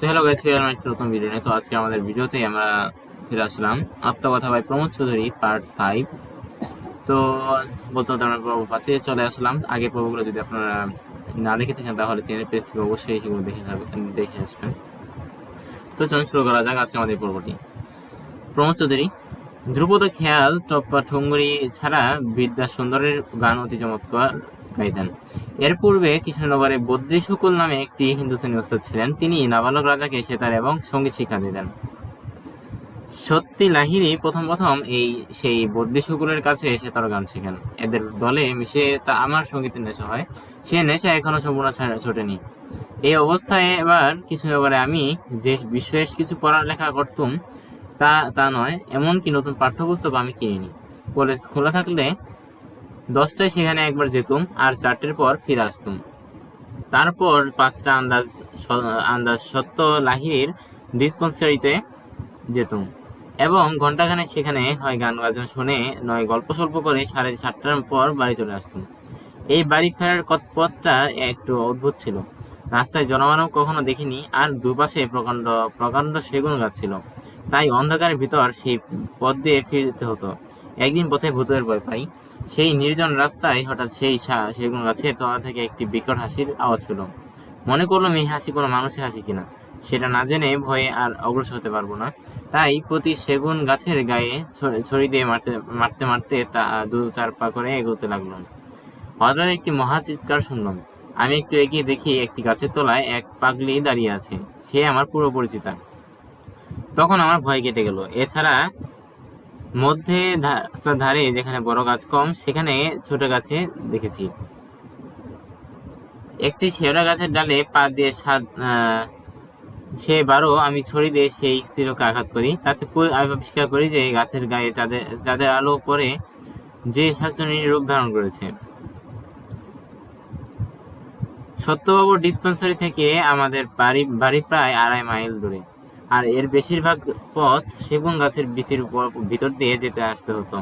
Hello guys, ফিরে এলাম একটা নতুন ভিডিও নিয়ে। তো আজকে আমাদের ভিডিওতে আমরা ফিরে আসলাম আত্মকথা বাই প্রমোদ চৌধুরী পার্ট 5। তো বলতে বলতে আমরা পর্ব 5 চলে আসলাম। আগের পর্বগুলো যদি আপনারা না দেখে থাকেন তাহলে চ্যানেল পেজ থেকে অবশ্যই সেগুলো দেখে আসবেন। তো চলুন শুরু করা যাক আজকে আমাদের পর্বটি। প্রমোদ চৌধুরী ধ্রুপদ খেয়াল টপ্পা ঠুঙ্গুরি ছাড়া বিদ্যা সুন্দরের গান অতি চমৎকার গাইতেন। এর পূর্বে কৃষ্ণনগরে বদ্রী শুকুল নামে একটি হিন্দুস্তানি ওস্তাদ ছিলেন। তিনি নাবালক রাজাকে সেতার এবং সঙ্গীত শিক্ষা দিতেন। সত্যি লাহিড়ী প্রথম সেই বদ্রী শুকুলের কাছে সেতার গান শেখেন। এদের দলে মিশে তা আমার সঙ্গীতের নেশা হয়। সে নেশা এখনো সম্পূর্ণ ছোটেনি। এই অবস্থায় এবার কৃষ্ণনগরে আমি যে বিশেষ কিছু পড়ালেখা করতুম তা নয়, এমনকি নতুন পাঠ্যপুস্তক আমি কিনিনি। কলেজ খোলা থাকলে 10টায় সেখানে একবার যেতুম আর 4টের পর ফিরে আসতুম। তারপর 5টা আন্দাজ সত্য লাহিড়ীর ডিসপেন্সারিতে যেতুম এবং ঘণ্টাখানেক সেখানে হয় গান বাজনা শুনে, নয় গল্প সল্প করে 7:30টার পর বাড়ি চলে আসতুম। এই বাড়ি ফেরার পথটা একটু অদ্ভুত ছিল। রাস্তায় জনমানব কখনো দেখিনি, আর দুপাশে প্রকাণ্ড প্রকাণ্ড সেগুন গাছ ছিল। তাই অন্ধকারের ভিতর সেই পথ দিয়ে ফিরতে হতো। একদিন পথে ভূতের ভয় পাই। সেই নির্জন রাস্তায় হঠাৎ সেই সেগুন গাছের তলা থেকে একটি বিকট হাসির আওয়াজ পেল। মনে করলাম এই হাসি কোনো মানুষের হাসি কিনা। সেটা না জেনে ভয়ে আর অগ্রসর হতে পারবো না। তাই প্রতি সেগুন গাছের গায়ে ছড়ি দিয়ে মারতে মারতে তা 2-4 পা করে এগোতে লাগলাম। হঠাৎ একটি মহা চিৎকার শুনলাম। আমি একটু এগিয়ে দেখি একটি গাছের তলায় এক পাগলি দাঁড়িয়ে আছে। সে আমার পুরো পরিচিতা। তখন আমার ভয় কেটে গেল। এছাড়া মধ্যে রাস্তার ধারে যেখানে বড় গাছ কম, সেখানে ছোট গাছে দেখেছি। একটি শেওড়া গাছের ডালে পা দিয়ে সেবারও আমি ছড়ি দিয়ে সেই স্ত্রীলোককে আঘাত করি। তাতে আমি আবিষ্কার করি যে গাছের গায়ে যাদের আলো পরে যে শাকচুন্নির রূপ ধারণ করেছে। সত্যবাবুর ডিসপেন্সারি থেকে আমাদের বাড়ি প্রায় 2.5 মাইল দূরে, আর এর বেশিরভাগ পথ সেগুন গাছের ভিতর দিয়ে যেতে আসতে হতো।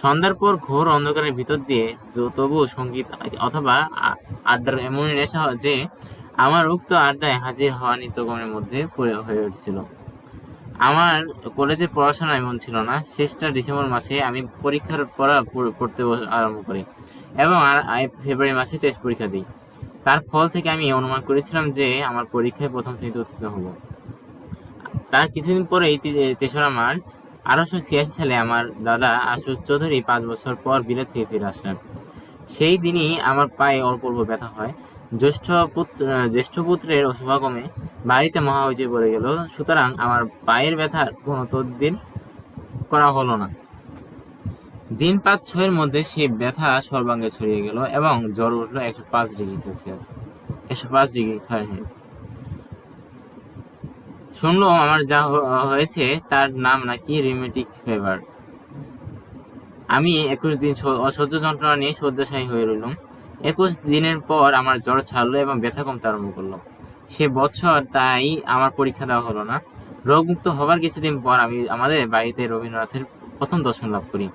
সন্ধ্যার পর ঘোর অন্ধকারের ভিতর দিয়ে তবু সঙ্গীত অথবা আড্ডার এমনই নেশা যে আমার উক্ত আড্ডায় হাজির হওয়া নিত্যকর্মের মধ্যে হয়ে উঠেছিল। আমার কলেজের পড়াশোনা এমন ছিল না। শেষটা ডিসেম্বর মাসে আমি পরীক্ষার পড়তে আরম্ভ করি এবং ফেব্রুয়ারি মাসে টেস্ট পরীক্ষা দিই। তার ফল থেকে আমি অনুমান করেছিলাম যে আমার পরীক্ষায় প্রথম শ্রেণীতে উত্তীর্ণ হব। তার কিছুদিন পরেই 3রা মার্চ 1886 সালে আমার দাদা আশুতোষ চৌধুরী 5 বছর পর বিলেত থেকে ফিরে আসেন। সেই দিনই আমার পায়ে অল্প অল্প ব্যথা হয়। জ্যেষ্ঠ পুত্রের শুভাগমে বাড়িতে মহাহইচই পড়ে গেল। সুতরাং আমার পায়ের ব্যথার কোনো তদবির করা হলো না। দিন 5-6 মধ্যে সেই ব্যথা সর্বাঙ্গে ছড়িয়ে গেল এবং জ্বর উঠল 105 ডিগ্রি সেলসিয়াস, 105 ডিগ্রি ফারেনহাইট। শুনলাম আমার যা হয়েছে তার নাম নাকি রিউমেটিক ফিভার। আমি 21 দিন অসহ্য যন্ত্রণা নিয়ে শয্যাশায়ী হয়ে রইলাম। 21 দিনের পর আমার জ্বর ছাড়লো এবং ব্যথা কমতে আরম্ভ করলো। সে বছর তাই আমার পরীক্ষা দেওয়া হলো না। রোগমুক্ত হবার কিছুদিন পর আমি আমাদের বাড়িতে রবীন্দ্রনাথের প্রথম দর্শন লাভ করি।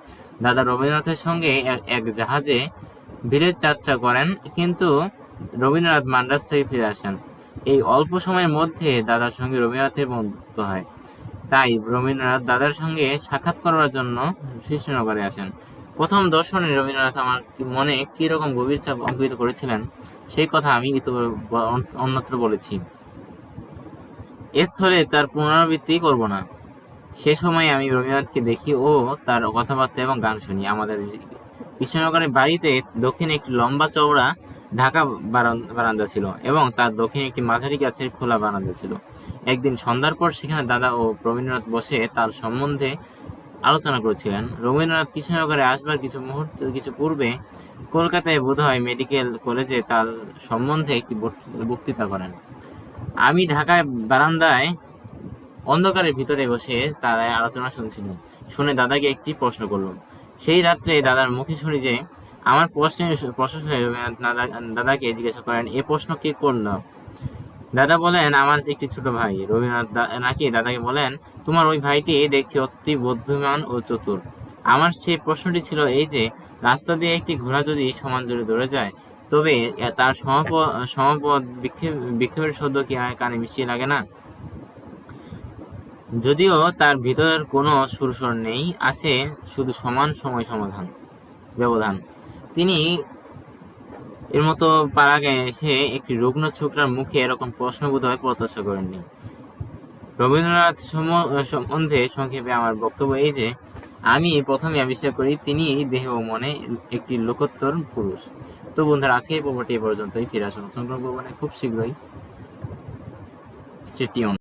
দাদা রবীন্দ্রনাথের সঙ্গে এক জাহাজে বিলেত যাত্রা করেন, কিন্তু রবীন্দ্রনাথ মান্দ্রাজ থেকে ফিরে আসেন। এই অল্প সময়ের মধ্যে দাদার সঙ্গে রবীন্দ্রনাথের বন্ধুত্ব হয়। তাই রবীন্দ্রনাথ দাদার সঙ্গে সাক্ষাৎ করার জন্য কৃষ্ণনগরে আসেন। প্রথম দর্শনে রবীন্দ্রনাথ আমার মনে কিরকম গভীর ছাপ অঙ্কিত করেছিলেন সেই কথা আমি অন্যত্র বলেছি। এ স্থলে তার পুনরাবৃত্তি করব না। সে সময় আমি রবীন্দ্রনাথকে দেখি ও তার কথাবার্তা এবং গান শুনি। আমাদের কৃষ্ণনগরের বাড়িতে দক্ষিণে একটি লম্বা চওড়া ঢাকা বারান্দা ছিল এবং তার দক্ষিণে একটি মাঝারি গাছের খোলা বারান্দা ছিল। একদিন সন্ধ্যার পর সেখানে দাদা ও রবীন্দ্রনাথ বসে তার সম্বন্ধে আলোচনা করছিলেন। রবীন্দ্রনাথ কৃষ্ণনগরে আসবার কিছু পূর্বে কলকাতায় বোধহয় মেডিকেল কলেজে তার সম্বন্ধে একটি বক্তৃতা করেন। আমি ঢাকায় বারান্দায় অন্ধকারের ভিতরে বসে তাদের আলোচনা শুনছিলাম। শুনে দাদাকে একটি প্রশ্ন করলাম। সেই রাত্রে দাদার মুখে শুনি যে আমার প্রশ্ন শুনে দাদাকে জিজ্ঞাসা করেন, এ প্রশ্ন কে করলো? দাদা বলেন, আমার একটি ছোট ভাই। রবীন্দ্রনাথ নাকি দাদাকে বলেন, তোমার ওই ভাইটি দেখছি অতি বুদ্ধিমান ও চতুর। আমার সেই প্রশ্নটি ছিল এই যে, রাস্তা দিয়ে একটি ঘোড়া যদি সমান জোরে দৌড়ে যায় তবে তার সমাপদ বিক্ষেপের শব্দ কি কানে মিষ্টি লাগে না? যদিও তার ভিতর কোনো সুরস্বর নেই, আছে শুধু সমান সময় ব্যবধান। তিনি এর মতো পাড়াগাঁয়ে এসে একটি রুগ্ন ছোকরার মুখে এরকম প্রশ্ন বোধহয় প্রত্যাশা করেননি। রবীন্দ্রনাথ সম্বন্ধে সংক্ষেপে আমার বক্তব্য এই যে, আমি প্রথমে আবিষ্কার করি তিনি দেহ ও মনে একটি লোকোত্তর পুরুষ। তো বন্ধুরা, আজকের পর্বটি এ পর্যন্তই। ফিরে আসুন নতুন পর্ব খুব শীঘ্রই। Stay tune.